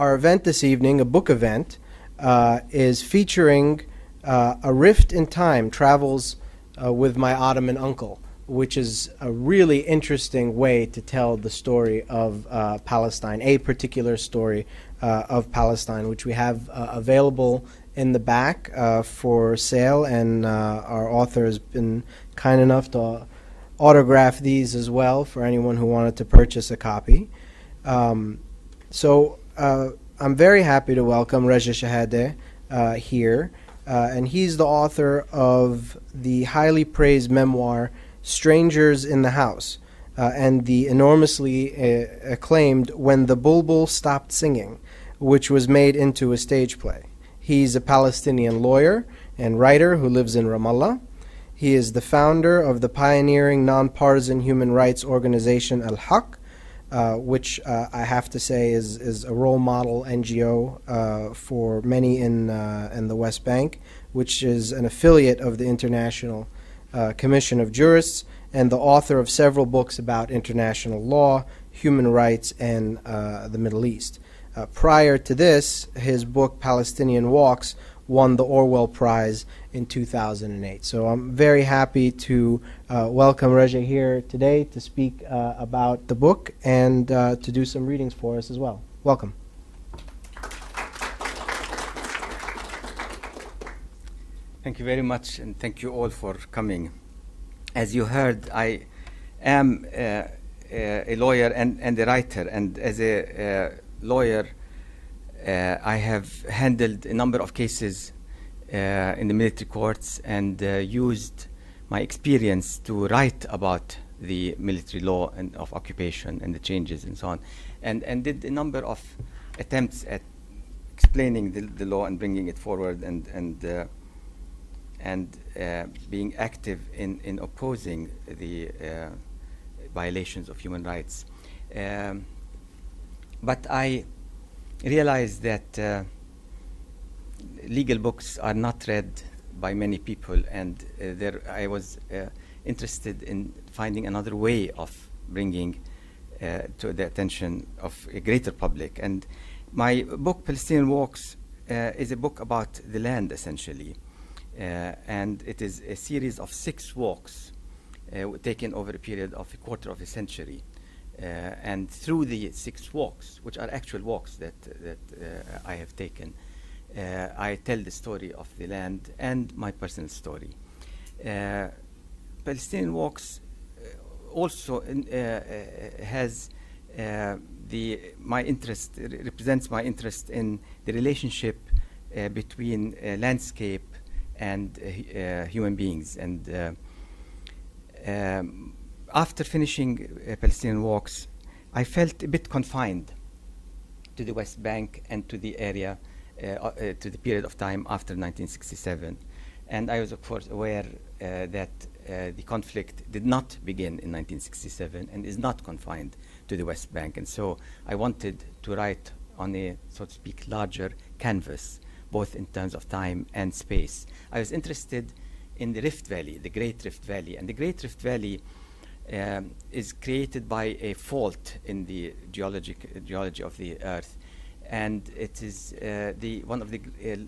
our event this evening, a book event, is featuring A Rift in Time, Travels with My Ottoman Uncle, which is a really interesting way to tell the story of Palestine, a particular story of Palestine, which we have available in the back for sale, and our author has been kind enough to autograph these as well for anyone who wanted to purchase a copy. So I'm very happy to welcome Reza Shehadeh here, and he's the author of the highly praised memoir Strangers in the House, and the enormously acclaimed When the Bulbul Stopped Singing, which was made into a stage play. He's a Palestinian lawyer and writer who lives in Ramallah. He is the founder of the pioneering nonpartisan human rights organization Al-Haq, which I have to say is a role model NGO for many in the West Bank, which is an affiliate of the International Commission of Jurists, and the author of several books about international law, human rights, and the Middle East. Prior to this, his book Palestinian Walks won the Orwell Prize in 2008. So I'm very happy to welcome Reza here today to speak about the book and to do some readings for us as well. Welcome. Thank you very much, and thank you all for coming. As you heard, I am a lawyer and a writer, and as a lawyer, I have handled a number of cases in the military courts and used my experience to write about the military law and of occupation and the changes and so on, and did a number of attempts at explaining the law and bringing it forward and being active in opposing the violations of human rights. But I realized that legal books are not read by many people, and I was interested in finding another way of bringing to the attention of a greater public. And my book, Palestinian Walks, is a book about the land, essentially. And it is a series of 6 walks taken over a period of a quarter of a century. And through the 6 walks, which are actual walks that I have taken, I tell the story of the land and my personal story. Palestinian Walks also has my interest, represents my interest in the relationship between landscape and human beings. And after finishing Palestinian Walks, I felt a bit confined to the West Bank and to the area, to the period of time after 1967. And I was, of course, aware that the conflict did not begin in 1967 and is not confined to the West Bank. And so I wanted to write on a, so to speak, larger canvas, both in terms of time and space. I was interested in the Rift Valley, the Great Rift Valley. And the Great Rift Valley is created by a fault in the geology of the Earth. And it is one of the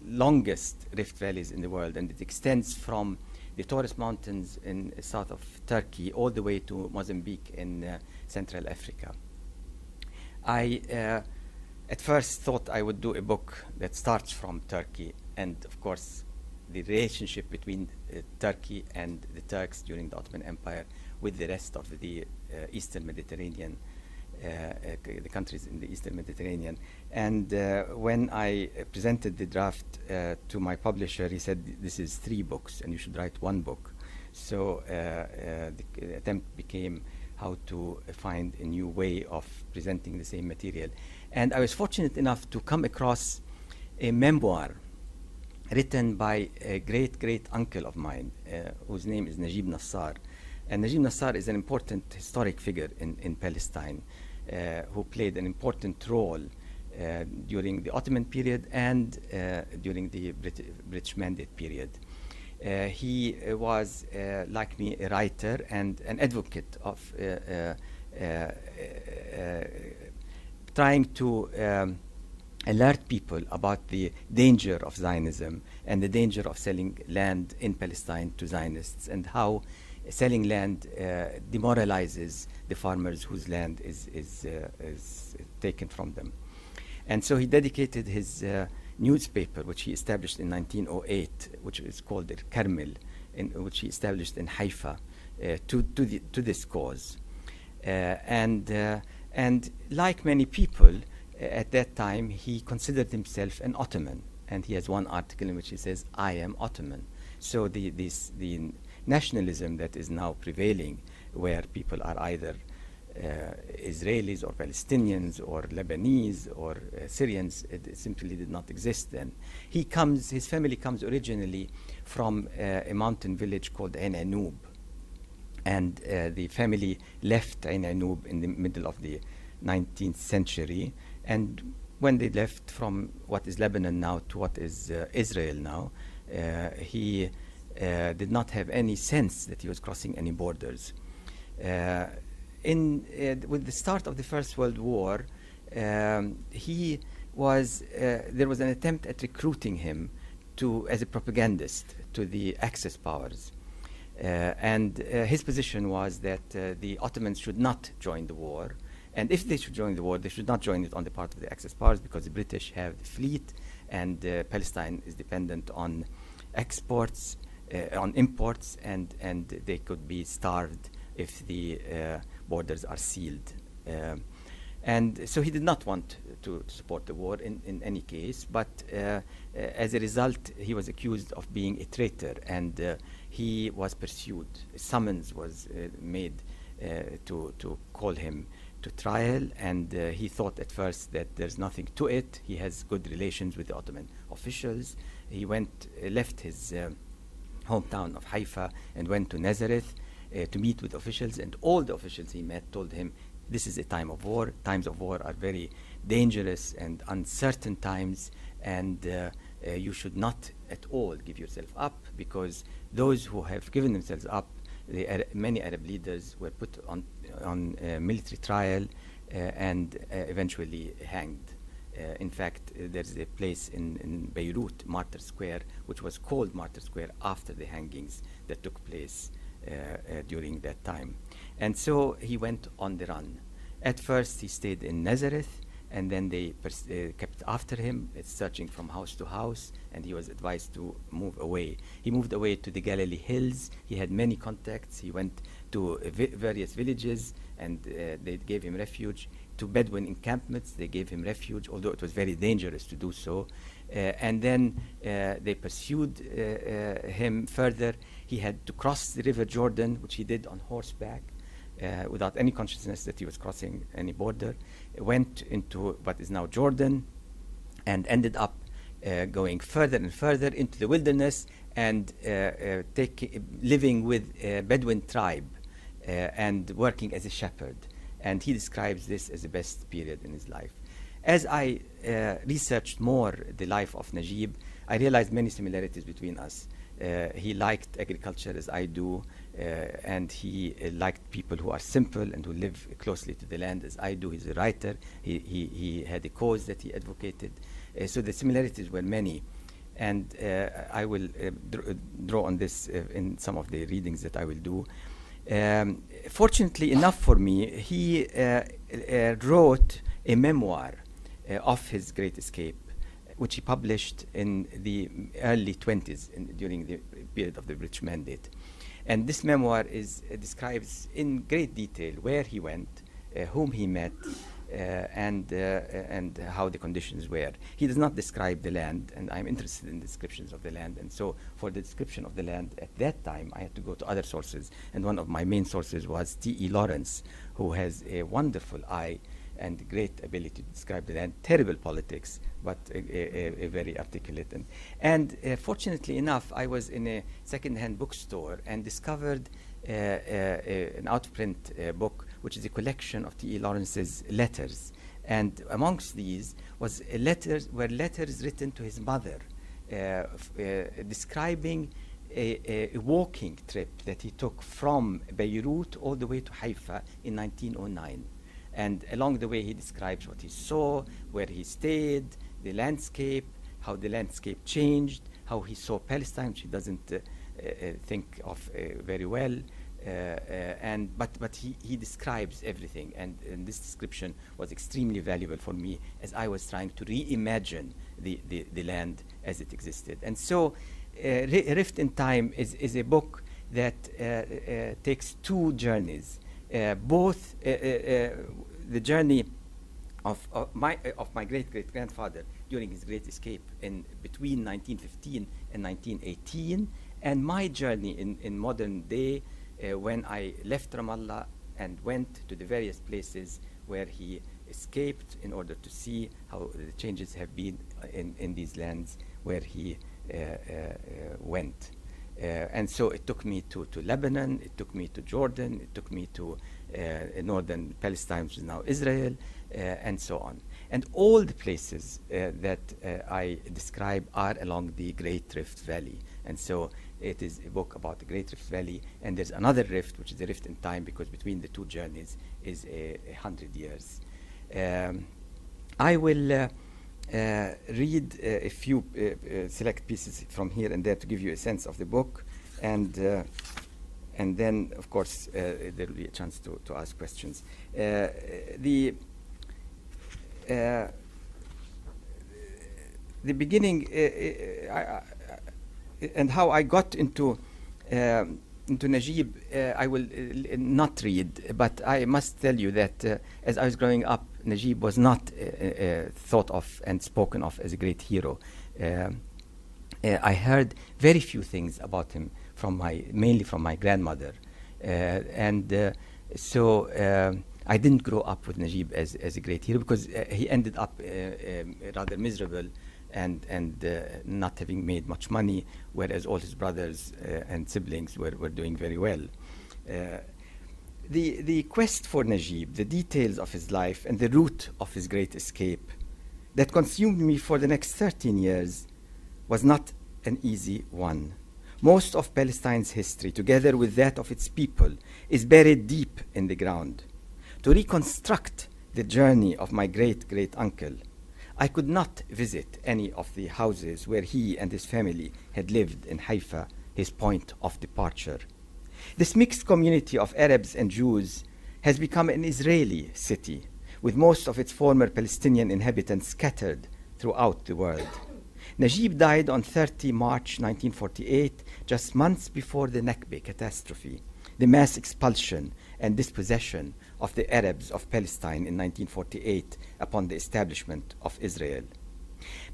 longest rift valleys in the world, and it extends from the Taurus Mountains in south of Turkey all the way to Mozambique in Central Africa. I at first thought I would do a book that starts from Turkey, and of course the relationship between Turkey and the Turks during the Ottoman Empire with the rest of the Eastern Mediterranean, the countries in the Eastern Mediterranean. And when I presented the draft to my publisher, he said, this is 3 books and you should write 1 book. So the attempt became how to find a new way of presenting the same material. And I was fortunate enough to come across a memoir written by a great uncle of mine, whose name is Najib Nassar. And Najib Nassar is an important historic figure in Palestine, who played an important role during the Ottoman period and during the British Mandate period. He was, like me, a writer and an advocate of trying to alert people about the danger of Zionism and the danger of selling land in Palestine to Zionists, and how selling land demoralizes the farmers whose land is taken from them. And so he dedicated his newspaper, which he established in 1908, which is called the Carmel, which he established in Haifa, to this cause. And like many people at that time, he considered himself an Ottoman. And he has one article in which he says, "I am Ottoman." So the nationalism that is now prevailing, where people are either Israelis or Palestinians or Lebanese or Syrians, it simply did not exist then. His family comes originally from a mountain village called Ain Anoub. And the family left Ain Anoub in the middle of the 19th century. And when they left from what is Lebanon now to what is Israel now, he did not have any sense that he was crossing any borders. With the start of the First World War, there was an attempt at recruiting him as a propagandist to the Axis powers. And his position was that the Ottomans should not join the war. And if they should join the war, they should not join it on the part of the Axis powers, because the British have the fleet, and Palestine is dependent on exports, on imports, and they could be starved if the borders are sealed. And so he did not want to support the war in any case, but as a result, he was accused of being a traitor, and he was pursued. A summons was made to call him to trial, and he thought at first that there's nothing to it. He has good relations with the Ottoman officials. He left his hometown of Haifa and went to Nazareth to meet with officials, and all the officials he met told him, this is a time of war. Times of war are very dangerous and uncertain times, and you should not at all give yourself up, because those who have given themselves up, many Arab leaders were put on military trial and eventually hanged. In fact, there's a place in Beirut, Martyr Square, which was called Martyr Square after the hangings that took place during that time. And so he went on the run. At first, he stayed in Nazareth, and then they kept after him, searching from house to house, and he was advised to move away. He moved away to the Galilee Hills. He had many contacts. He went to various villages, and they gave him refuge. To Bedouin encampments, they gave him refuge, although it was very dangerous to do so. And then they pursued him further. He had to cross the River Jordan, which he did on horseback, without any consciousness that he was crossing any border. Went into what is now Jordan, and ended up going further and further into the wilderness, and living with a Bedouin tribe and working as a shepherd. And he describes this as the best period in his life. As I researched more the life of Najib, I realized many similarities between us. He liked agriculture as I do, and he liked people who are simple and who live closely to the land as I do. He's a writer. He had a cause that he advocated. So the similarities were many. And I will draw on this in some of the readings that I will do. Fortunately enough for me, he wrote a memoir of his great escape, which he published in the early 20s, during the period of the British Mandate. And this memoir describes in great detail where he went, whom he met, and how the conditions were. He does not describe the land, and I'm interested in descriptions of the land. And so for the description of the land at that time, I had to go to other sources. And one of my main sources was T.E. Lawrence, who has a wonderful eye and great ability to describe the land. Terrible politics, but a very articulate. And fortunately enough, I was in a second-hand bookstore and discovered an out-of-print book, which is a collection of T.E. Lawrence's letters. And amongst these were letters written to his mother, describing a walking trip that he took from Beirut all the way to Haifa in 1909. And along the way, he describes what he saw, where he stayed, the landscape, how the landscape changed, how he saw Palestine, which he doesn't think of very well. But he describes everything, and this description was extremely valuable for me as I was trying to reimagine the land as it existed. And so Rift in Time is a book that takes two journeys, both the journey of my great-great-grandfather during his great escape in between 1915 and 1918, and my journey in modern day when I left Ramallah and went to the various places where he escaped in order to see how the changes have been in these lands where he went. And so it took me to Lebanon, it took me to Jordan, it took me to northern Palestine, which is now Israel, and so on. And all the places that I describe are along the Great Rift Valley. And so it is a book about the Great Rift Valley, and there's another rift, which is a rift in time, because between the two journeys is 100 years. I will read a few select pieces from here and there to give you a sense of the book, and then, of course, there will be a chance to ask questions. The beginning and how I got into Najib, I will not read, but I must tell you that as I was growing up, Najib was not thought of and spoken of as a great hero. I heard very few things about him mainly from my grandmother, so I didn't grow up with Najib as a great hero, because he ended up rather miserable and not having made much money, whereas all his brothers and siblings were doing very well. The quest for Najib, the details of his life, and the route of his great escape that consumed me for the next 13 years was not an easy one. Most of Palestine's history, together with that of its people, is buried deep in the ground. To reconstruct the journey of my great-great-uncle, I could not visit any of the houses where he and his family had lived in Haifa, his point of departure. This mixed community of Arabs and Jews has become an Israeli city, with most of its former Palestinian inhabitants scattered throughout the world. Najib died on 30 March 1948, just months before the Nakba catastrophe, the mass expulsion and dispossession of the Arabs of Palestine in 1948 upon the establishment of Israel.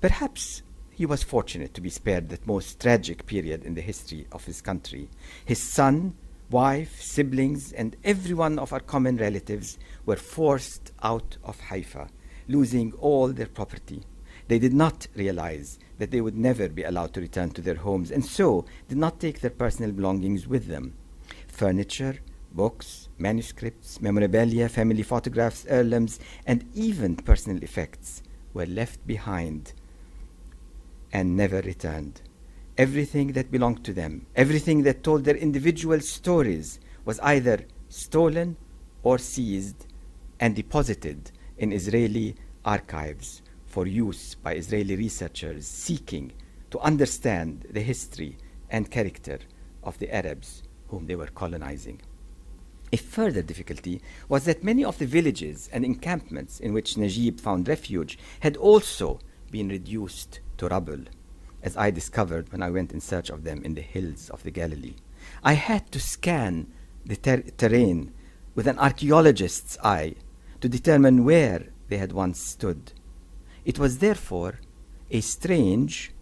Perhaps he was fortunate to be spared that most tragic period in the history of his country. His son, wife, siblings, and every one of our common relatives were forced out of Haifa, losing all their property. They did not realize that they would never be allowed to return to their homes, and so did not take their personal belongings with them. Furniture, books, manuscripts, memorabilia, family photographs, heirlooms, and even personal effects were left behind and never returned. Everything that belonged to them, everything that told their individual stories, was either stolen or seized and deposited in Israeli archives for use by Israeli researchers seeking to understand the history and character of the Arabs whom they were colonizing. A further difficulty was that many of the villages and encampments in which Najib found refuge had also been reduced to rubble, as I discovered when I went in search of them in the hills of the Galilee. I had to scan the terrain with an archaeologist's eye to determine where they had once stood. It was therefore a strange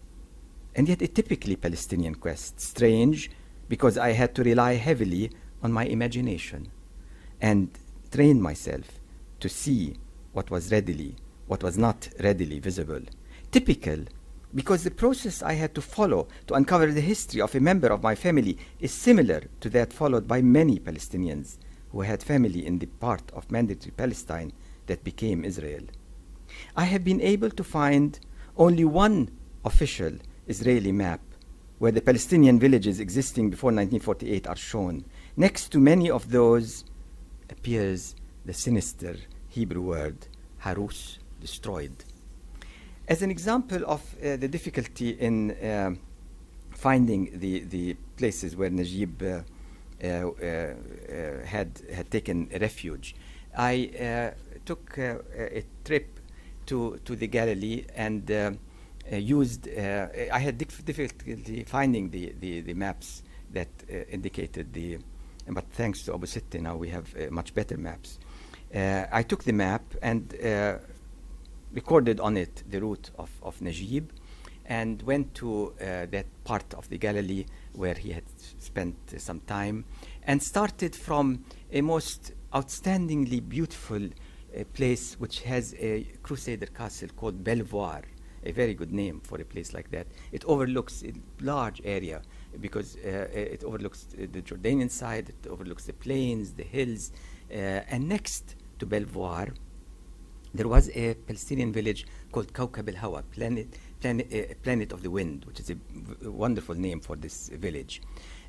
and yet a typically Palestinian quest. Strange because I had to rely heavily on my imagination and train myself to see what was not readily visible. Typical because the process I had to follow to uncover the history of a member of my family is similar to that followed by many Palestinians who had family in the part of mandatory Palestine that became Israel. I have been able to find only one official Israeli map where the Palestinian villages existing before 1948 are shown. Next to many of those appears the sinister Hebrew word, harus, destroyed. As an example of the difficulty in finding the places where Najib had taken refuge, I took a trip to the Galilee and used. I had difficulty finding the maps that indicated the. But thanks to Abu Sitte, now we have much better maps. I took the map and recorded on it the route of Najib, and went to that part of the Galilee where he had spent some time, and started from a most outstandingly beautiful place which has a Crusader castle called Belvoir, a very good name for a place like that. It overlooks a large area because it overlooks the Jordanian side, it overlooks the plains, the hills, and next to Belvoir, there was a Palestinian village called Kawkab al-Hawa, planet of the wind, which is a wonderful name for this village.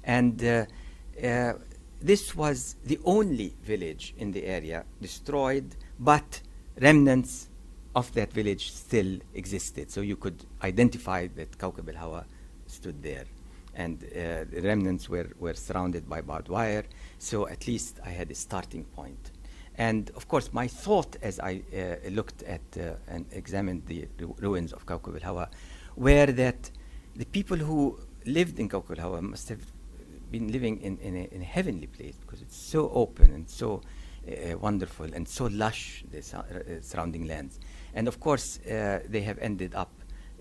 And this was the only village in the area destroyed, but remnants of that village still existed. So you could identify that Kawkab al-Hawa stood there. And the remnants were surrounded by barbed wire, so at least I had a starting point. And of course, my thought as I looked at and examined the ruins of Kawkab al-Hawa were that the people who lived in Kawkab al-Hawa must have been living in a heavenly place, because it's so open and so wonderful and so lush, the surrounding lands. And of course, they have ended up,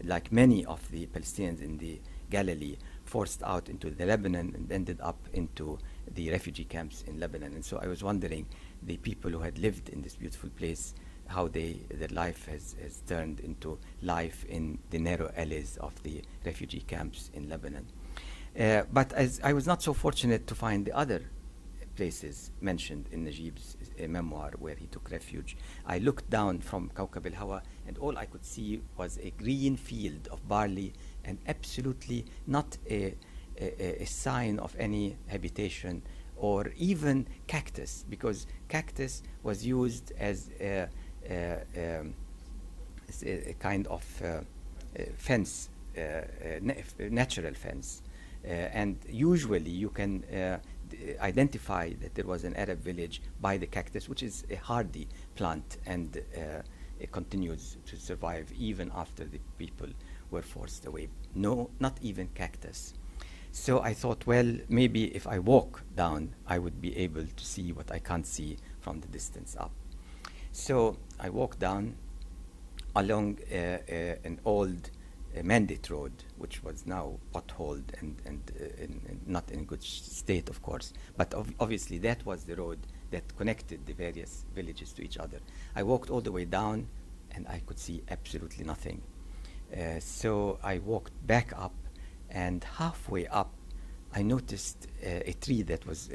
like many of the Palestinians in the Galilee, forced out into the Lebanon and ended up into the refugee camps in Lebanon. And so I was wondering, the people who had lived in this beautiful place, how their life has turned into life in the narrow alleys of the refugee camps in Lebanon. But as I was not so fortunate to find the other places mentioned in Najib's memoir where he took refuge, I looked down from Kawkab al-Hawa, and all I could see was a green field of barley and absolutely not a sign of any habitation or even cactus, because cactus was used as a kind of fence, natural fence. And usually you can identify that there was an Arab village by the cactus, which is a hardy plant, and it continues to survive even after the people were forced away. No, not even cactus. So I thought, well, maybe if I walk down, I would be able to see what I can't see from the distance up. So I walked down along an old Mandate Road, which was now potholed and not in good state, of course. But obviously that was the road that connected the various villages to each other. I walked all the way down, and I could see absolutely nothing. So I walked back up, and halfway up, I noticed a tree that was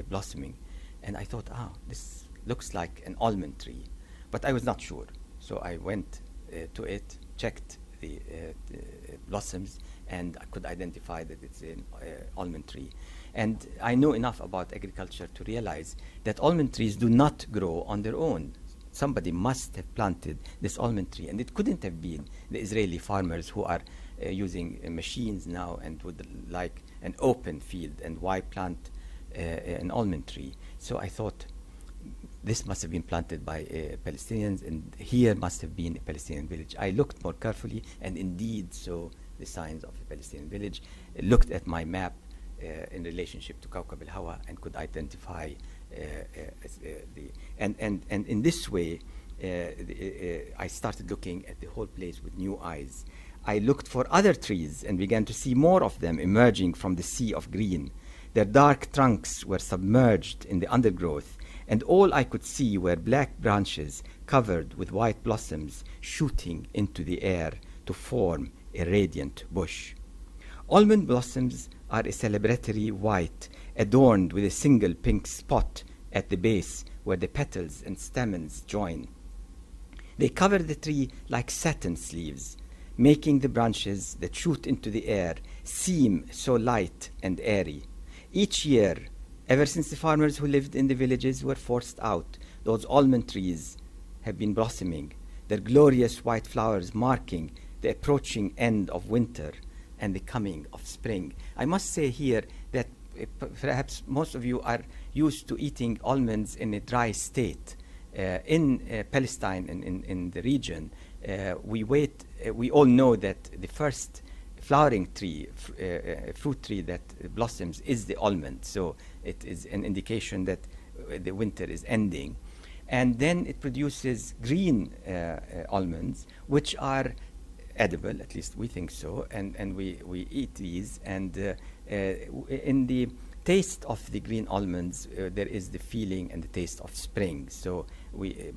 blossoming. And I thought, this looks like an almond tree. But I was not sure. So I went to it, checked the blossoms, and I could identify that it's an almond tree. And I know enough about agriculture to realize that almond trees do not grow on their own. Somebody must have planted this almond tree, and it couldn't have been the Israeli farmers who are using machines now and would like an open field, and why plant an almond tree? So I thought, this must have been planted by Palestinians, and here must have been a Palestinian village. I looked more carefully, and indeed saw the signs of a Palestinian village, looked at my map in relationship to Kawkab al-Hawa, and could identify and in this way I started looking at the whole place with new eyes. I looked for other trees and began to see more of them emerging from the sea of green. Their dark trunks were submerged in the undergrowth, and all I could see were black branches covered with white blossoms shooting into the air to form a radiant bush. Almond blossoms are a celebratory white, adorned with a single pink spot at the base where the petals and stamens join. They cover the tree like satin sleeves, making the branches that shoot into the air seem so light and airy. Each year, ever since the farmers who lived in the villages were forced out, those almond trees have been blossoming, their glorious white flowers marking the approaching end of winter and the coming of spring. I must say here that perhaps most of you are used to eating almonds in a dry state. In Palestine and in the region, we all know that the first flowering tree, fruit tree that blossoms is the almond. So it is an indication that the winter is ending. And then it produces green almonds, which are edible, at least we think so, and we eat these. And in the taste of the green almonds, there is the feeling and the taste of spring. So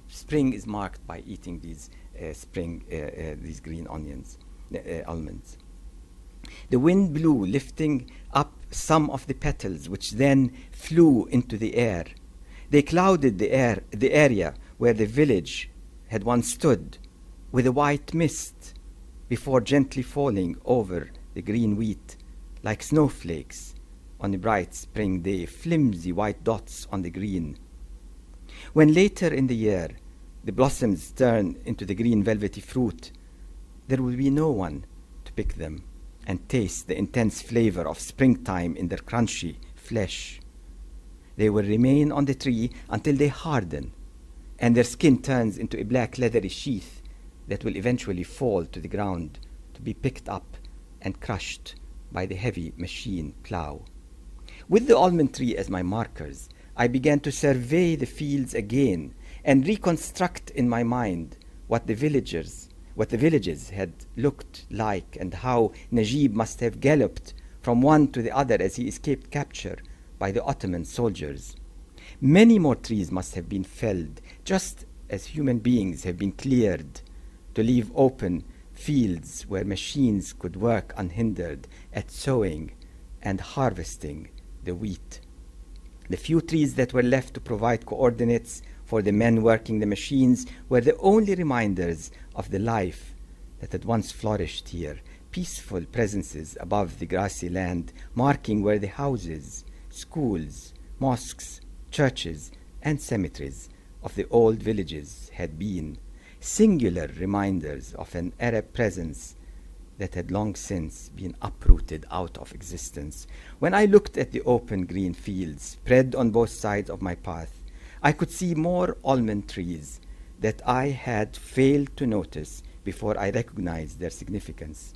spring is marked by eating these these green almonds. The wind blew, lifting up some of the petals, which then flew into the air. They clouded the area where the village had once stood, with a white mist, before gently falling over the green wheat, like snowflakes on a bright spring day, flimsy white dots on the green. When later in the year the blossoms turn into the green velvety fruit, there will be no one to pick them and taste the intense flavor of springtime in their crunchy flesh. They will remain on the tree until they harden, and their skin turns into a black leathery sheath that will eventually fall to the ground to be picked up and crushed by the heavy machine plow. With the almond tree as my markers, I began to survey the fields again and reconstruct in my mind what the villages had looked like, and how Najib must have galloped from one to the other as he escaped capture by the Ottoman soldiers. Many more trees must have been felled, just as human beings have been cleared, to leave open fields where machines could work unhindered at sowing and harvesting the wheat. The few trees that were left to provide coordinates for the men working the machines were the only reminders of the life that had once flourished here, peaceful presences above the grassy land, marking where the houses, schools, mosques, churches, and cemeteries of the old villages had been, singular reminders of an Arab presence that had long since been uprooted out of existence. When I looked at the open green fields spread on both sides of my path, I could see more almond trees that I had failed to notice before I recognized their significance.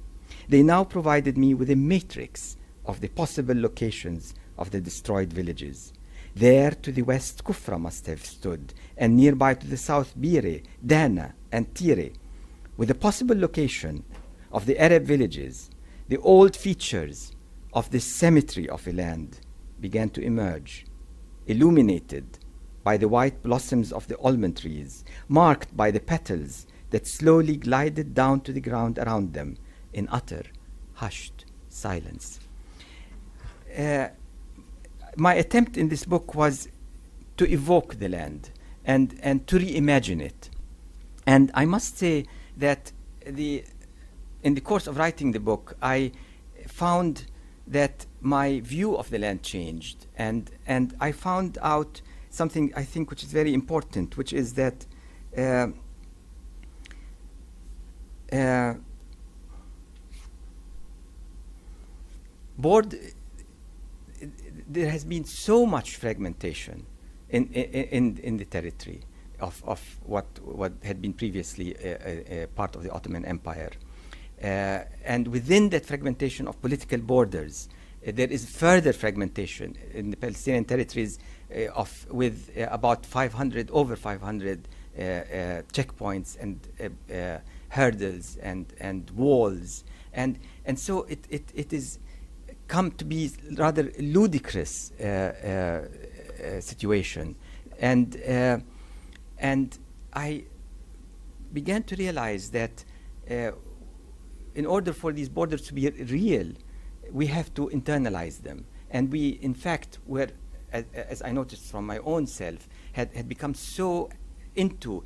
They now provided me with a matrix of the possible locations of the destroyed villages. There to the west, Kufra must have stood, and nearby to the south, Bire, Dana, and Tire. With the possible location of the Arab villages, the old features of this cemetery of a land began to emerge, illuminated by the white blossoms of the almond trees, marked by the petals that slowly glided down to the ground around them in utter, hushed silence. My attempt in this book was to evoke the land and to reimagine it. And I must say that in the course of writing the book, I found that my view of the land changed, and I found out something I think which is very important, which is that there has been so much fragmentation in the territory of what had been previously a part of the Ottoman Empire. And within that fragmentation of political borders, there is further fragmentation in the Palestinian territories with about over 500 checkpoints and hurdles and walls. And so it is come to be rather ludicrous situation. And I began to realize that in order for these borders to be real, we have to internalize them. And we, in fact, were, as I noticed from my own self, had become so into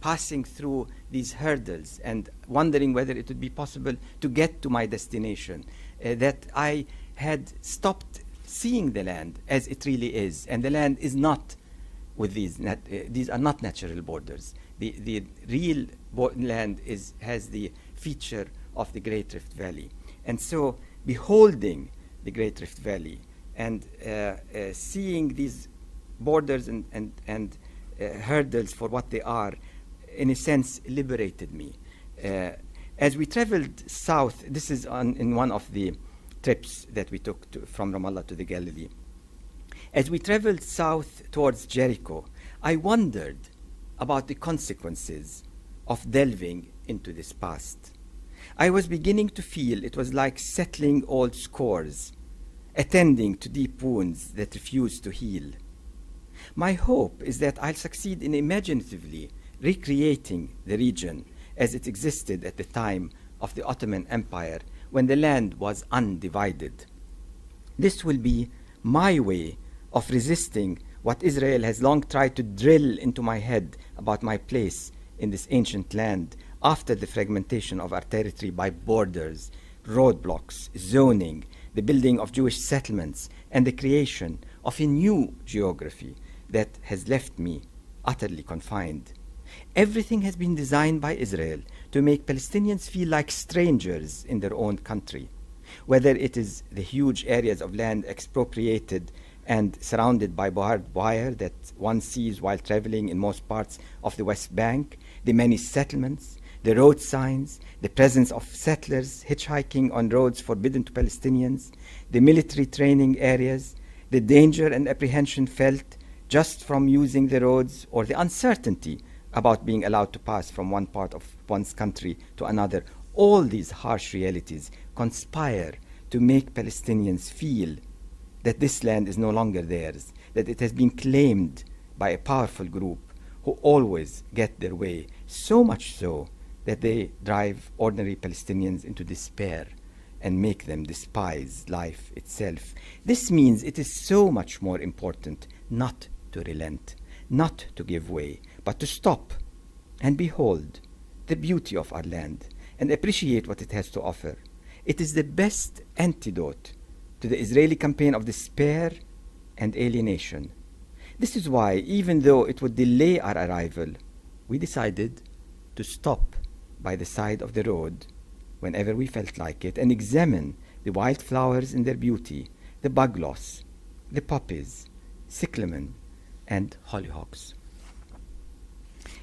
passing through these hurdles and wondering whether it would be possible to get to my destination, that I had stopped seeing the land as it really is. And the land is not with these are not natural borders. The real land has the feature of the Great Rift Valley. And so beholding the Great Rift Valley and seeing these borders and hurdles for what they are, in a sense, liberated me. As we traveled south, this is in one of the trips that we took from Ramallah to the Galilee. As we traveled south towards Jericho, I wondered about the consequences of delving into this past. I was beginning to feel it was like settling old scores, attending to deep wounds that refuse to heal. My hope is that I'll succeed in imaginatively recreating the region as it existed at the time of the Ottoman Empire, when the land was undivided. This will be my way of resisting what Israel has long tried to drill into my head about my place in this ancient land after the fragmentation of our territory by borders, roadblocks, zoning, the building of Jewish settlements, and the creation of a new geography that has left me utterly confined. Everything has been designed by Israel to make Palestinians feel like strangers in their own country, whether it is the huge areas of land expropriated and surrounded by barbed wire that one sees while traveling in most parts of the West Bank, the many settlements, the road signs, the presence of settlers hitchhiking on roads forbidden to Palestinians, the military training areas, the danger and apprehension felt just from using the roads, or the uncertainty about being allowed to pass from one part of one's country to another. All these harsh realities conspire to make Palestinians feel that this land is no longer theirs, that it has been claimed by a powerful group who always get their way, so much so that they drive ordinary Palestinians into despair and make them despise life itself. This means it is so much more important not to relent, not to give way, but to stop and behold the beauty of our land and appreciate what it has to offer. It is the best antidote to the Israeli campaign of despair and alienation. This is why, even though it would delay our arrival, we decided to stop by the side of the road whenever we felt like it and examine the wildflowers in their beauty, the bugloss, the poppies, cyclamen, and hollyhocks.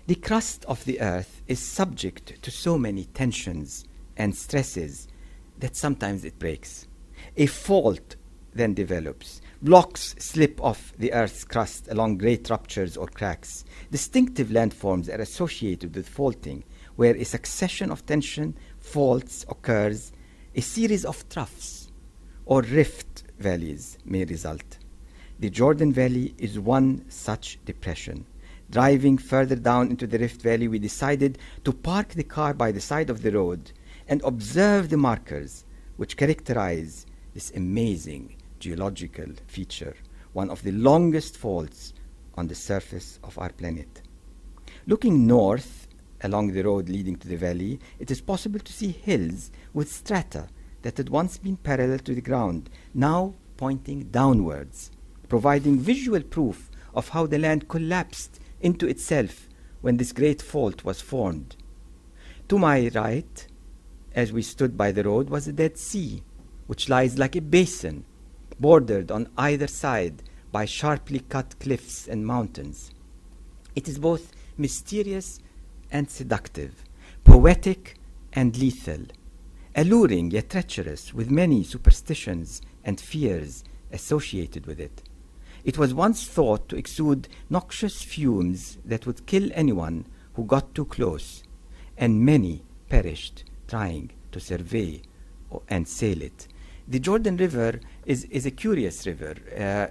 The crust of the earth is subject to so many tensions and stresses that sometimes it breaks. A fault then develops. Blocks slip off the earth's crust along great ruptures or cracks. Distinctive landforms are associated with faulting, where a succession of tension faults occurs. A series of troughs or rift valleys may result. The Jordan Valley is one such depression. Driving further down into the Rift Valley, we decided to park the car by the side of the road and observe the markers which characterize this amazing geological feature, one of the longest faults on the surface of our planet. Looking north along the road leading to the valley, it is possible to see hills with strata that had once been parallel to the ground, now pointing downwards, providing visual proof of how the land collapsed into itself when this great fault was formed. To my right, as we stood by the road, was the Dead Sea, which lies like a basin, bordered on either side by sharply cut cliffs and mountains. It is both mysterious and seductive, poetic and lethal, alluring yet treacherous, with many superstitions and fears associated with it. It was once thought to exude noxious fumes that would kill anyone who got too close, and many perished trying to survey and sail it. The Jordan River is a curious river.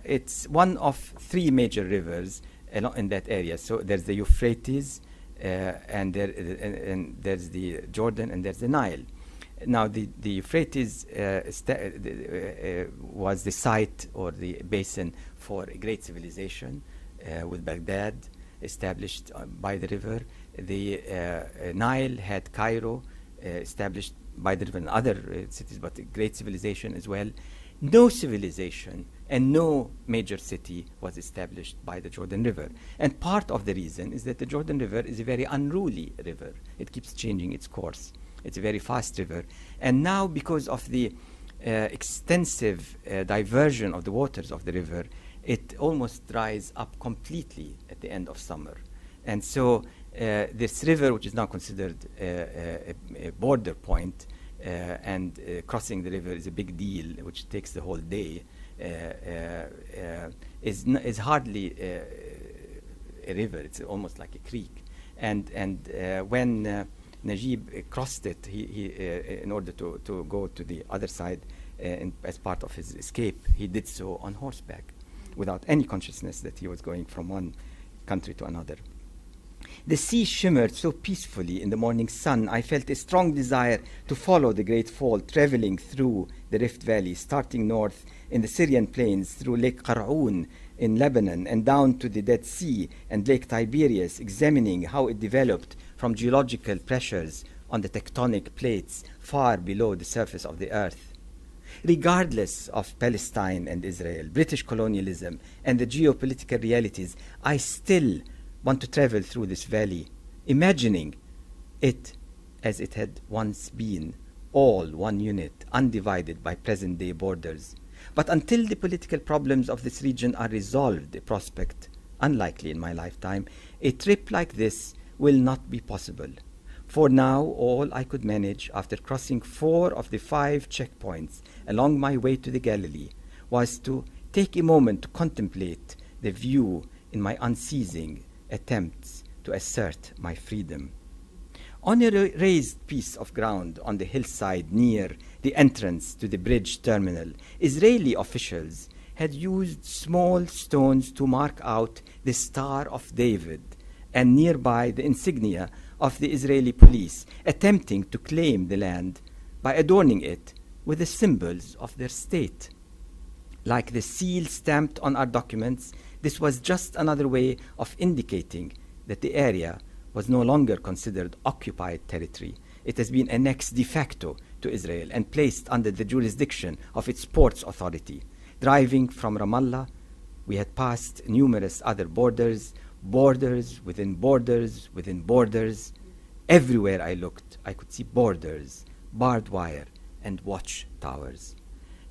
It's one of three major rivers in that area. So there's the Euphrates, and there's the Jordan, and there's the Nile. Now, the Euphrates was the site or the basin for a great civilization, with Baghdad established by the river. The Nile had Cairo, established by the river, and other cities, but a great civilization as well. no civilization and no major city was established by the Jordan River. And part of the reason is that the Jordan River is a very unruly river. It keeps changing its course. It's a very fast river. And now, because of the extensive diversion of the waters of the river, it almost dries up completely at the end of summer. And so this river, which is now considered a border point, and crossing the river is a big deal, which takes the whole day, is hardly a river. It's almost like a creek. And when Najib crossed it, he in order to go to the other side as part of his escape, he did so on horseback, without any consciousness that he was going from one country to another. The sea shimmered so peacefully in the morning sun. I felt a strong desire to follow the Great Fall, traveling through the Rift Valley, starting north in the Syrian plains, through Lake Qar'un in Lebanon, and down to the Dead Sea and Lake Tiberias, examining how it developed from geological pressures on the tectonic plates far below the surface of the earth. Regardless of Palestine and Israel, British colonialism, and the geopolitical realities, I still want to travel through this valley, imagining it as it had once been, all one unit, undivided by present-day borders. But until the political problems of this region are resolved, a prospect unlikely in my lifetime, a trip like this will not be possible. For now, all I could manage, after crossing 4 of the 5 checkpoints along my way to the Galilee, was to take a moment to contemplate the view in my unceasing attempts to assert my freedom. On a raised piece of ground on the hillside near the entrance to the bridge terminal, Israeli officials had used small stones to mark out the Star of David and nearby the insignia of the Israeli police, attempting to claim the land by adorning it with the symbols of their state. Like the seal stamped on our documents, this was just another way of indicating that the area was no longer considered occupied territory. It has been annexed de facto to Israel and placed under the jurisdiction of its ports authority. Driving from Ramallah, we had passed numerous other borders, borders within borders within borders. Everywhere I looked, I could see borders, barbed wire, and watchtowers.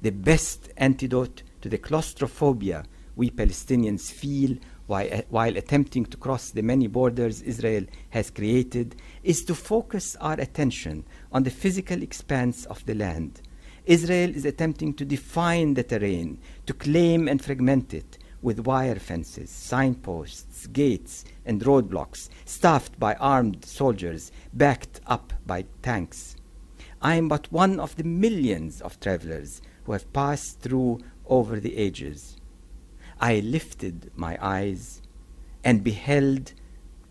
The best antidote to the claustrophobia we Palestinians feel while attempting to cross the many borders Israel has created is to focus our attention on the physical expanse of the land. Israel is attempting to define the terrain, to claim and fragment it with wire fences, signposts, gates, and roadblocks, staffed by armed soldiers, backed up by tanks. I am but one of the millions of travelers who have passed through over the ages. I lifted my eyes and beheld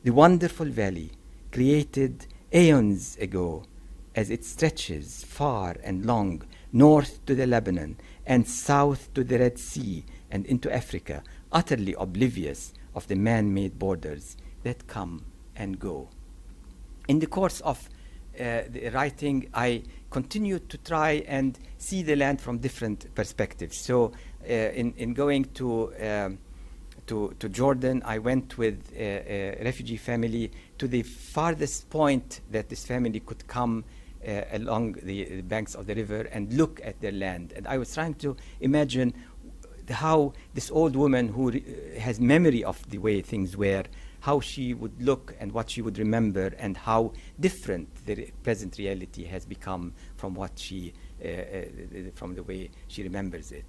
the wonderful valley created aeons ago as it stretches far and long north to the Lebanon and south to the Red Sea and into Africa, utterly oblivious of the man-made borders that come and go. In the course of the writing, I continued to try and see the land from different perspectives. So in going to Jordan, I went with a refugee family to the farthest point that this family could come along the banks of the river and look at their land. And I was trying to imagine how this old woman who has memory of the way things were, how she would look and what she would remember, and how different the present reality has become from what she, from the way she remembers it.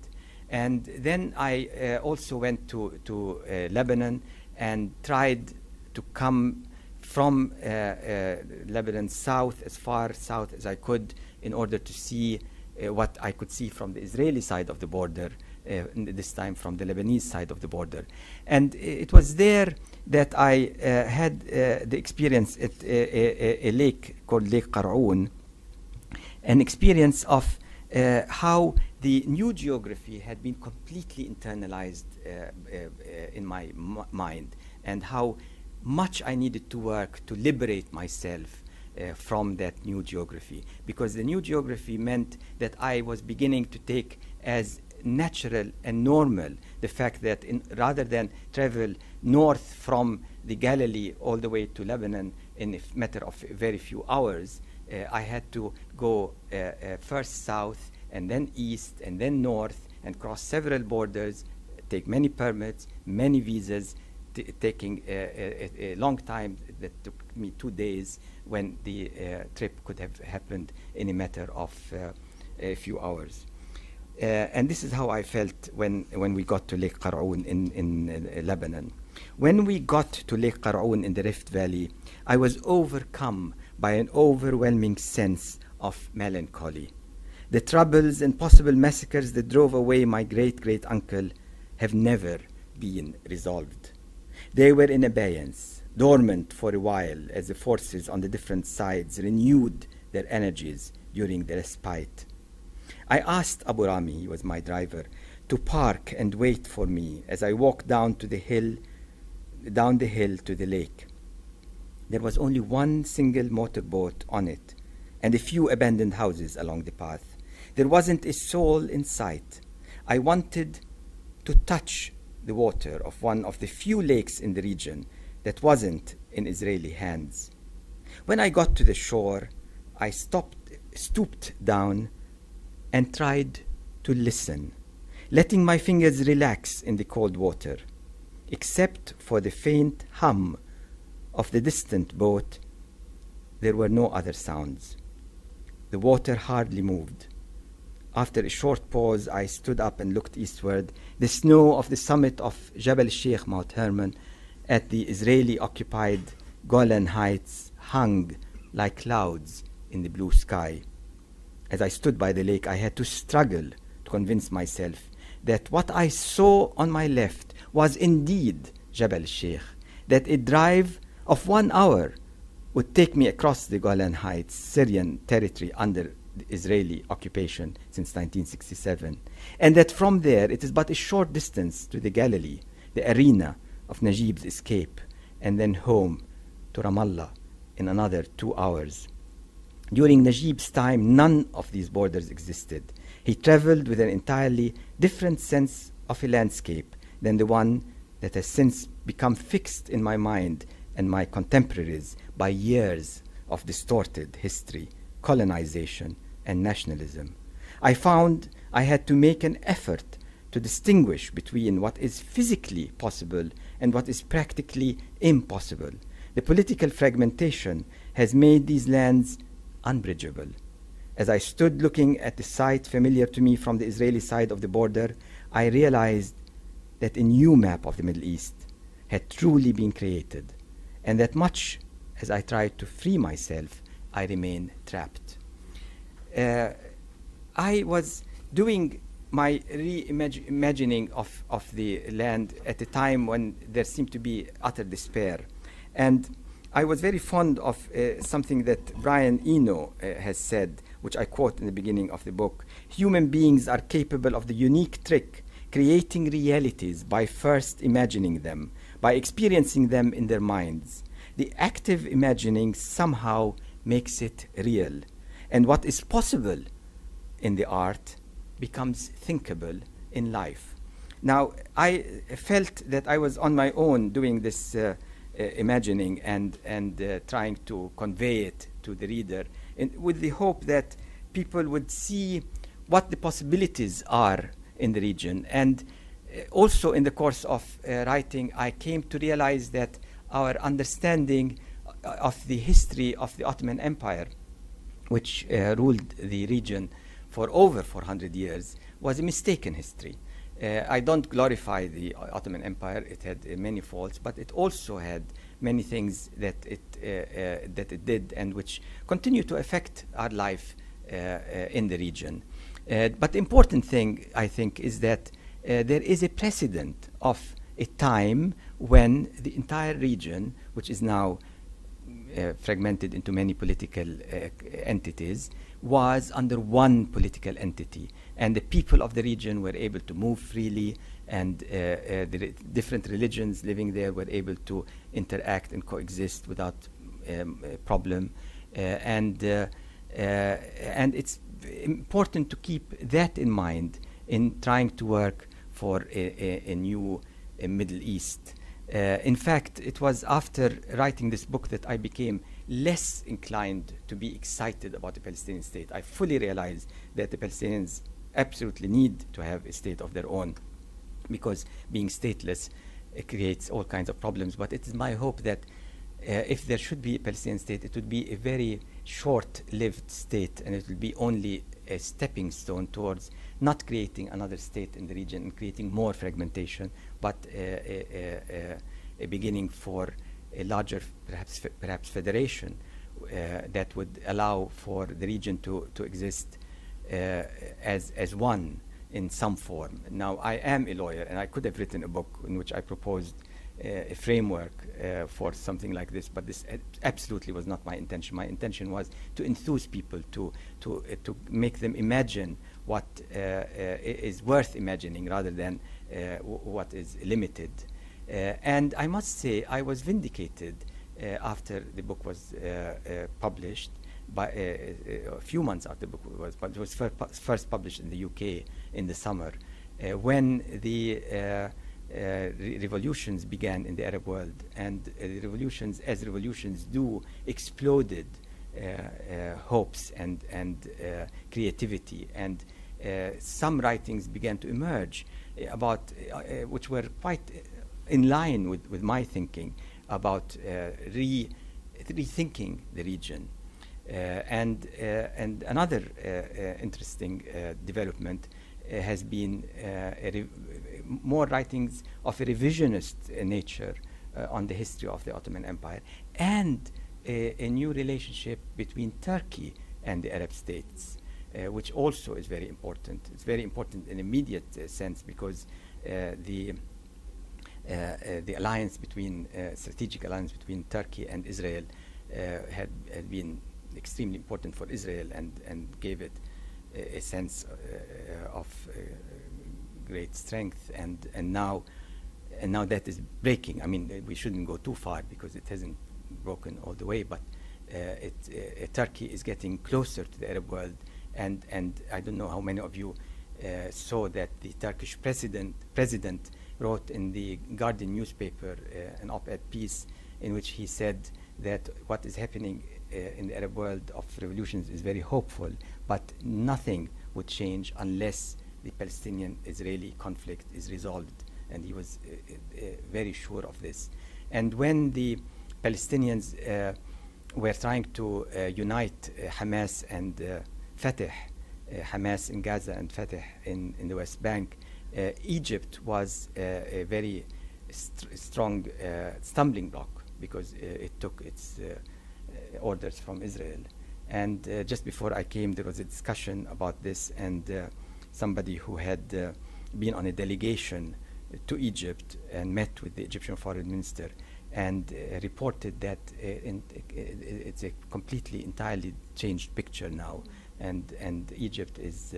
And then I also went to Lebanon and tried to come from Lebanon south, as far south as I could, in order to see what I could see from the Israeli side of the border, this time from the Lebanese side of the border. And it was there that I had the experience at a lake called Lake Qar'un, an experience of how the new geography had been completely internalized in my mind, and how much I needed to work to liberate myself from that new geography, because the new geography meant that I was beginning to take as natural and normal, the fact that rather than travel north from the Galilee all the way to Lebanon in a matter of very few hours, I had to go first south and then east and then north and cross several borders, take many permits, many visas, taking a long time that took me 2 days when the trip could have happened in a matter of a few hours. And this is how I felt when we got to Lake Qar'oun in Lebanon. When we got to Lake Qar'oun in the Rift Valley, I was overcome by an overwhelming sense of melancholy. The troubles and possible massacres that drove away my great-great-uncle have never been resolved. They were in abeyance, dormant for a while as the forces on the different sides renewed their energies during the respite. I asked Abu Rami, he was my driver, to park and wait for me as I walked down the hill to the lake. There was only one single motorboat on it and a few abandoned houses along the path. There wasn't a soul in sight. I wanted to touch the water of one of the few lakes in the region that wasn't in Israeli hands. When I got to the shore, I stooped down and tried to listen, letting my fingers relax in the cold water. Except for the faint hum of the distant boat, there were no other sounds. The water hardly moved. After a short pause, I stood up and looked eastward. The snow of the summit of Jabal Sheikh, Mount Hermon, at the Israeli-occupied Golan Heights hung like clouds in the blue sky. As I stood by the lake, I had to struggle to convince myself that what I saw on my left was indeed Jabal Sheikh, that a drive of 1 hour would take me across the Golan Heights, Syrian territory under the Israeli occupation since 1967, and that from there it is but a short distance to the Galilee, the arena of Najib's escape, and then home to Ramallah in another 2 hours. During Najib's time, none of these borders existed. He traveled with an entirely different sense of a landscape than the one that has since become fixed in my mind and my contemporaries by years of distorted history, colonization, and nationalism. I found I had to make an effort to distinguish between what is physically possible and what is practically impossible. The political fragmentation has made these lands unbridgeable. As I stood looking at the site familiar to me from the Israeli side of the border, I realized that a new map of the Middle East had truly been created, and that much as I tried to free myself, I remain trapped. I was doing my reimagining of the land at a time when there seemed to be utter despair. And I was very fond of something that Brian Eno has said, which I quote in the beginning of the book. Human beings are capable of the unique trick, creating realities by first imagining them, by experiencing them in their minds. The active imagining somehow makes it real. And what is possible in the art becomes thinkable in life. Now, I felt that I was on my own doing this imagining and trying to convey it to the reader with the hope that people would see what the possibilities are in the region. And also in the course of writing, I came to realize that our understanding of the history of the Ottoman Empire, which ruled the region for over 400 years, was a mistaken history. I don't glorify the Ottoman Empire. It had many faults, but it also had many things that it did and which continue to affect our life in the region. But the important thing, I think, is that there is a precedent of a time when the entire region, which is now fragmented into many political entities, was under one political entity, and the people of the region were able to move freely, and the different religions living there were able to interact and coexist without problem, and it's important to keep that in mind in trying to work for a new Middle East. In fact, it was after writing this book that I became less inclined to be excited about the Palestinian state. I fully realized that the Palestinians absolutely need to have a state of their own, because being stateless creates all kinds of problems. But it is my hope that if there should be a Palestinian state, it would be a very short-lived state, and it will be only a stepping stone towards not creating another state in the region and creating more fragmentation, but a beginning for a larger, perhaps federation that would allow for the region to exist as one in some form. Now, I am a lawyer, and I could have written a book in which I proposed a framework for something like this, but this absolutely was not my intention. My intention was to enthuse people, to make them imagine what is worth imagining rather than what is limited. And I must say, I was vindicated after the book was published, by a few months after the book was published. It was first published in the UK in the summer, when the revolutions began in the Arab world, and the revolutions, as revolutions do, exploded hopes and creativity, and some writings began to emerge about which were quite in line with my thinking about rethinking the region. And another interesting development has been more writings of a revisionist nature on the history of the Ottoman Empire, and a new relationship between Turkey and the Arab states, which also is very important. It's very important in immediate sense, because the alliance between strategic alliance between Turkey and Israel had been extremely important for Israel, and gave it a sense of great strength, and now that is breaking. I mean, we shouldn't go too far because it hasn't broken all the way, but Turkey is getting closer to the Arab world, and I don't know how many of you saw that the Turkish president wrote in the Guardian newspaper an op-ed piece in which he said that what is happening in the Arab world of revolutions is very hopeful, but nothing would change unless the Palestinian-Israeli conflict is resolved, and he was very sure of this. And when the Palestinians were trying to unite Hamas and Fatah, Hamas in Gaza and Fatah in the West Bank, Egypt was a very strong stumbling block, because it took its orders from Israel. And just before I came, there was a discussion about this, and somebody who had been on a delegation to Egypt and met with the Egyptian foreign minister, and reported that it's a completely, entirely changed picture now, and Egypt is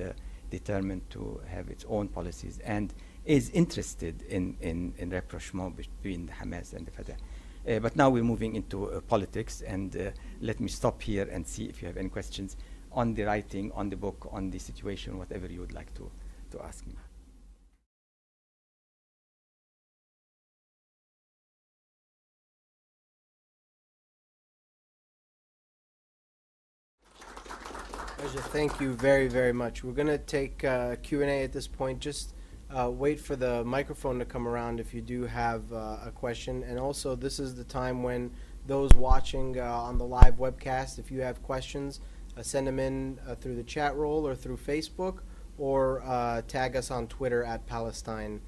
determined to have its own policies and is interested in rapprochement between the Hamas and the Fatah. But now we're moving into politics, and let me stop here and see if you have any questions on the writing, on the book, on the situation, whatever you would like to ask me. Thank you very, very much. We're going to take Q&A at this point. Just wait for the microphone to come around if you do have a question. And also, this is the time when those watching on the live webcast, if you have questions, send them in through the chat roll or through Facebook, or tag us on Twitter at Palestine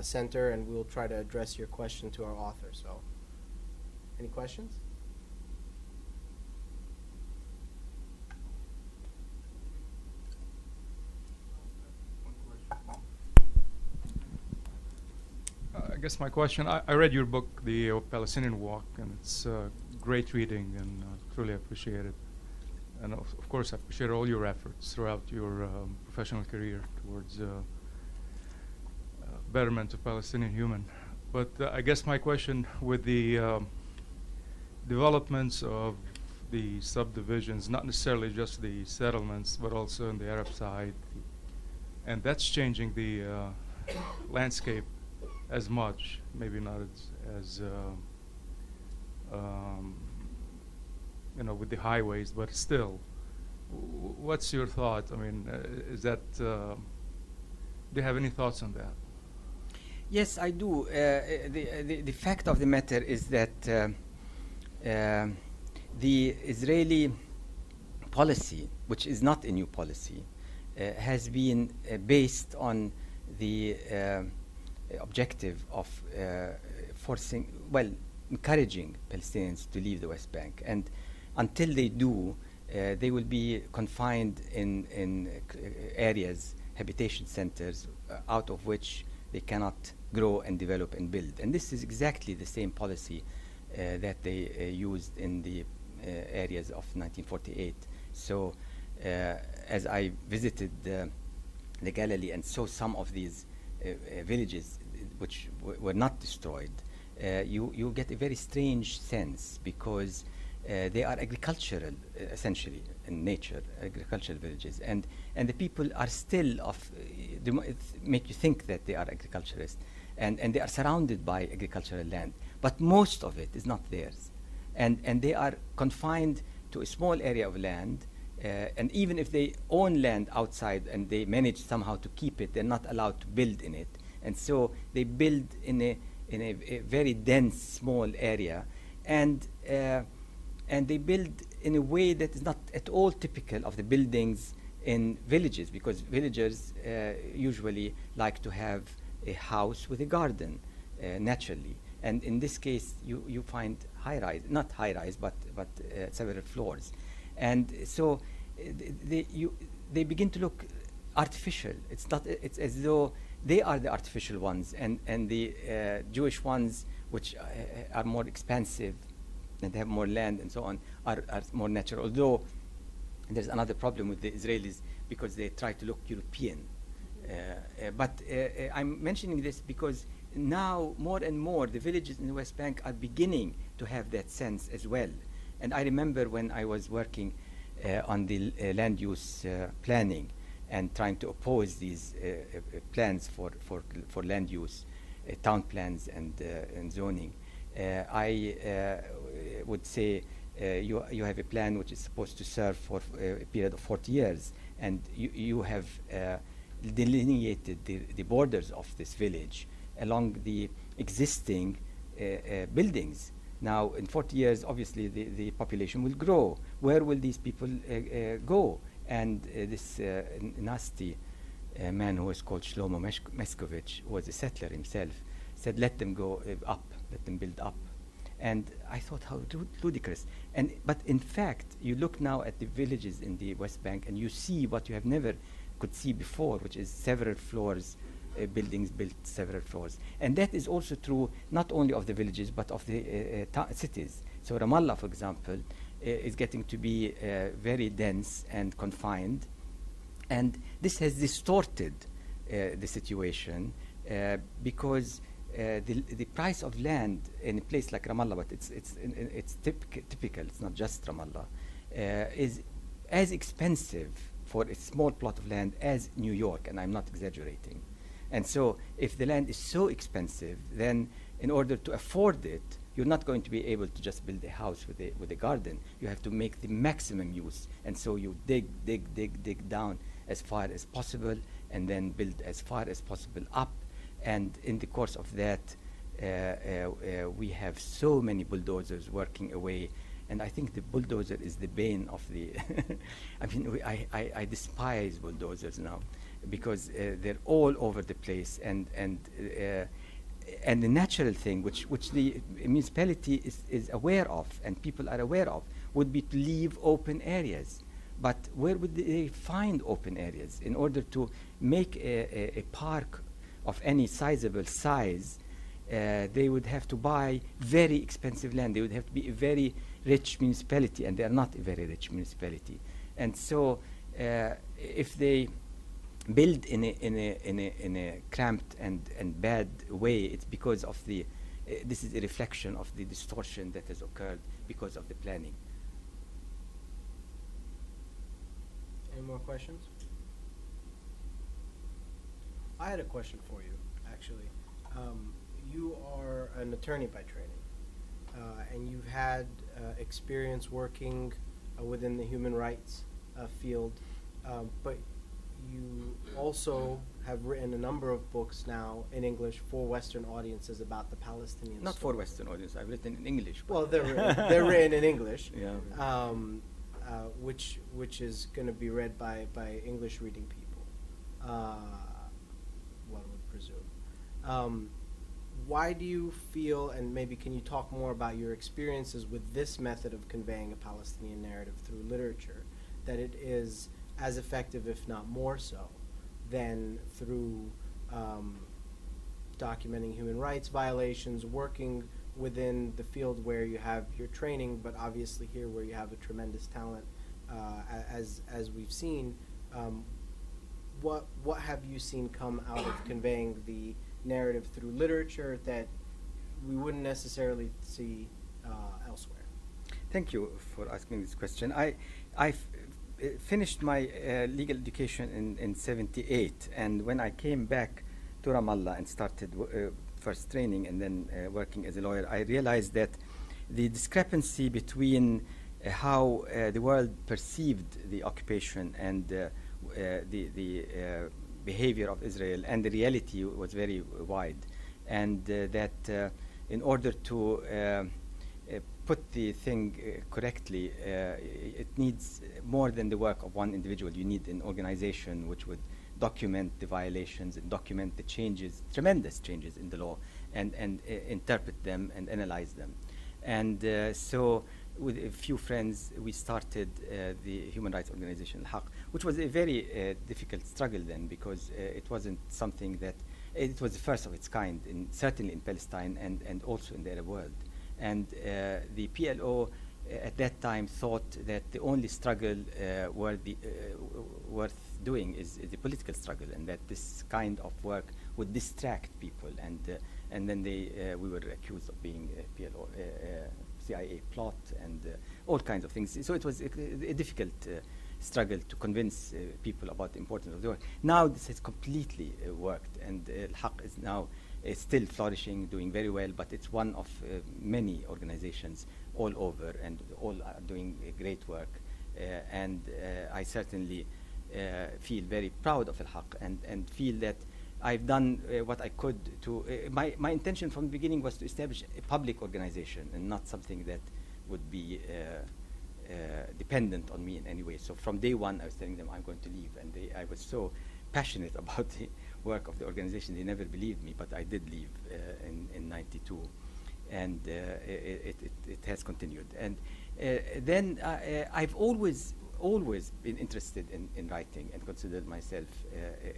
Center, and we'll try to address your question to our author. So, any questions? I guess my question, I read your book, The Palestinian Walk, and it's great reading, and truly appreciate it. And of course, I appreciate all your efforts throughout your professional career towards betterment of Palestinian human. But I guess my question, with the developments of the subdivisions, not necessarily just the settlements, but also on the Arab side, and that's changing the landscape as much, maybe not as with the highways, but still. What's your thought? I mean, is that? Do you have any thoughts on that? Yes, I do. The fact of the matter is that the Israeli policy, which is not a new policy, has been based on the objective of encouraging Palestinians to leave the West Bank. And until they do, they will be confined in areas, habitation centers, out of which they cannot grow and develop and build. And this is exactly the same policy that they used in the areas of 1948. So as I visited the Galilee and saw some of these villages which were not destroyed, you get a very strange sense, because they are agricultural, essentially, in nature, agricultural villages. And the people are still make you think that they are agriculturists. And they are surrounded by agricultural land. But most of it is not theirs. And they are confined to a small area of land. And even if they own land outside and they manage somehow to keep it, they're not allowed to build in it. And so they build in a very dense, small area. And they build in a way that is not at all typical of the buildings in villages, because villagers usually like to have a house with a garden naturally. And in this case, you find high-rise, not high-rise, but several floors. And so they begin to look artificial. It's as though they are the artificial ones, and the Jewish ones, which are more expansive and have more land and so on, are more natural. Although there's another problem with the Israelis, because they try to look European. But I'm mentioning this because now more and more the villages in the West Bank are beginning to have that sense as well. And I remember when I was working on the land use planning and trying to oppose these plans for land use, town plans and zoning, I would say you have a plan which is supposed to serve for a period of 40 years, and you have delineated the borders of this village along the existing buildings. Now, in 40 years, obviously, the population will grow. Where will these people go? And this nasty man who was called Shlomo Meskovich, who was a settler himself, said, let them go up, let them build up. And I thought, how ludicrous. But in fact, you look now at the villages in the West Bank and you see what you have never could see before, which is several floors, buildings built several floors. And that is also true not only of the villages, but of the cities. So Ramallah, for example, is getting to be very dense and confined. And this has distorted the situation because the price of land in a place like Ramallah, but it's typical, it's not just Ramallah, is as expensive for a small plot of land as New York, and I'm not exaggerating. And so if the land is so expensive, then in order to afford it, you're not going to be able to just build a house with a garden. You have to make the maximum use. And so you dig down as far as possible and then build as far as possible up. And in the course of that, we have so many bulldozers working away. And I think the bulldozer is the bane of the I mean, I despise bulldozers now, because they're all over the place, and the natural thing which the municipality is aware of and people are aware of would be to leave open areas. But where would they find open areas? In order to make a park of any sizable size, they would have to buy very expensive land. They would have to be a very rich municipality, and they are not a very rich municipality. And so if they build in a cramped and bad way, it's because of this is a reflection of the distortion that has occurred because of the planning. Any more questions? I had a question for you, actually. You are an attorney by training, and you've had experience working within the human rights field, but you also have written a number of books now in English for Western audiences about the Palestinian Not story. for Western audience. I've written in English. Well, they're written in English, Yeah. which is going to be read by English reading people, one would presume. Why do you feel, and maybe can you talk more about your experiences with this method of conveying a Palestinian narrative through literature, that it is as effective, if not more so, than through documenting human rights violations, working within the field where you have your training, but obviously here where you have a tremendous talent, as we've seen. What have you seen come out of conveying the narrative through literature that we wouldn't necessarily see elsewhere? Thank you for asking this question. I finished my legal education in 78, and when I came back to Ramallah and started first training and then working as a lawyer, I realized that the discrepancy between how the world perceived the occupation and the behavior of Israel and the reality was very wide, and that in order to put the thing correctly, it needs more than the work of one individual. You need an organization which would document the violations and document the changes, tremendous changes in the law, and interpret them and analyze them. And so with a few friends, we started the human rights organization, Al-Haq, which was a very difficult struggle then, because it wasn't something that, it was the first of its kind, certainly in Palestine and also in the Arab world. And the PLO at that time thought that the only struggle worth doing is the political struggle, and that this kind of work would distract people. And then we were accused of being a PLO, CIA plot, and all kinds of things. So it was a difficult struggle to convince people about the importance of the work. Now this has completely worked, and Al-Haq is now still flourishing, doing very well, but it's one of many organizations all over, and all are doing great work. And I certainly feel very proud of Al-Haq, and feel that I've done what I could to, my intention from the beginning was to establish a public organization and not something that would be dependent on me in any way. So from day one I was telling them I'm going to leave, and I was so passionate about the work of the organization, they never believed me, but I did leave in 92, and it has continued. And then I've always been interested in writing and considered myself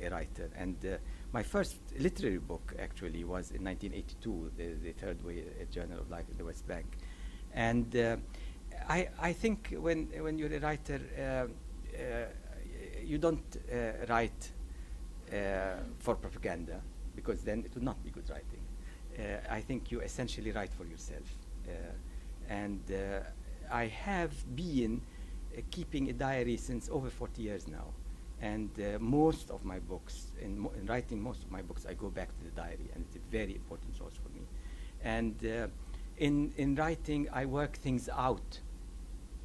a writer. And my first literary book actually was in 1982, the Third Way, a Journal of Life in the West Bank. And I think when you're a writer, you don't write for propaganda, because then it would not be good writing. I think you essentially write for yourself. And I have been keeping a diary since over 40 years now. And most of my books, in writing most of my books, I go back to the diary, and it's a very important source for me. And in writing, I work things out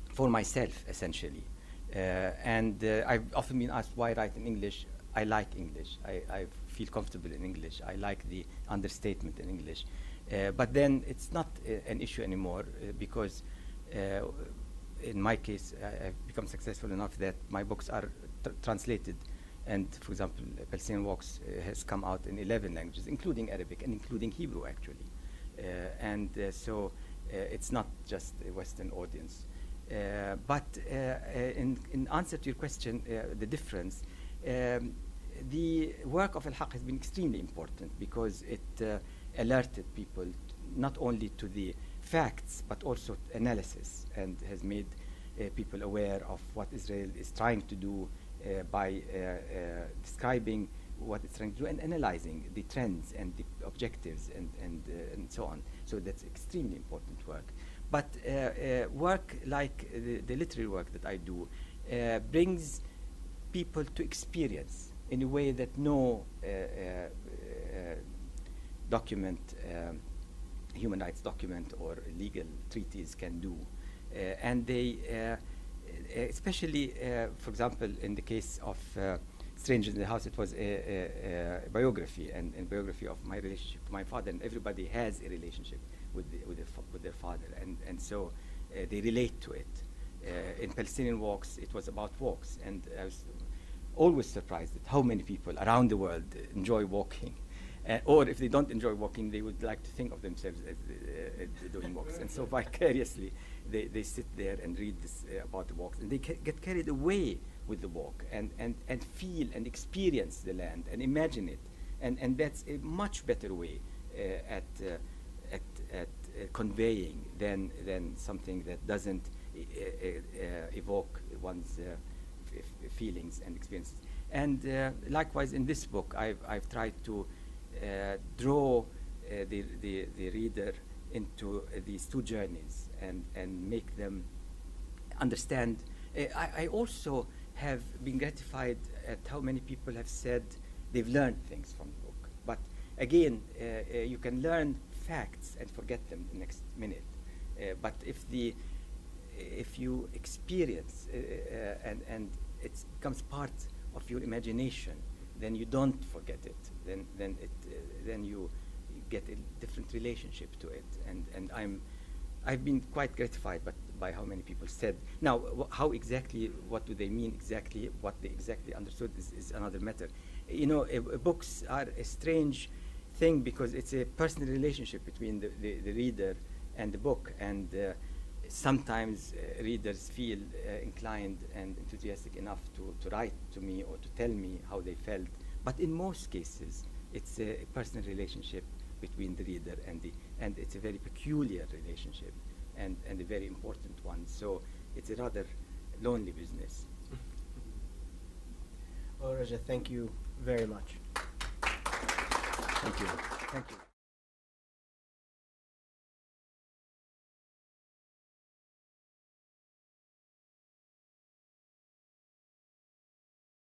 for myself, essentially. And I've often been asked why write in English. I like English. I feel comfortable in English. I like the understatement in English. But then it's not an issue anymore, because in my case, I've become successful enough that my books are translated. And for example, Palestinian Walks has come out in 11 languages, including Arabic and including Hebrew, actually. So it's not just a Western audience. But in answer to your question, the difference, the work of Al-Haq has been extremely important, because it alerted people not only to the facts but also analysis, and has made people aware of what Israel is trying to do by describing what it's trying to do and analyzing the trends and the objectives and so on. So that's extremely important work. But work like the literary work that I do brings people to experience in a way that no document, human rights document or legal treaties can do. And they, especially, for example, in the case of Strangers in the House, it was a biography, and biography of my relationship to my father, and everybody has a relationship with their father, and so they relate to it. In Palestinian Walks, it was about walks, and I was always surprised at how many people around the world enjoy walking. Or if they don't enjoy walking, they would like to think of themselves as doing walks. And so vicariously, they sit there and read this, about the walks, and they get carried away with the walk, and feel and experience the land and imagine it. And that's a much better way at conveying than something that doesn't evoke one's feelings and experiences. And likewise, in this book, I've tried to draw the reader into these two journeys and make them understand. I also have been gratified at how many people have said they've learned things from the book. But again, you can learn facts and forget them the next minute. But if you experience and it becomes part of your imagination, then you don't forget it. Then you get a different relationship to it. And I've been quite gratified by how many people said. Now, how exactly, what do they mean exactly? What they exactly understood is another matter. You know, books are a strange thing because it's a personal relationship between the reader and the book, and sometimes readers feel inclined and enthusiastic enough to write to me or to tell me how they felt. But in most cases, it's a personal relationship between the reader and it's a very peculiar relationship and a very important one. So it's a rather lonely business. Well, Raja, thank you very much. Thank you. Thank you.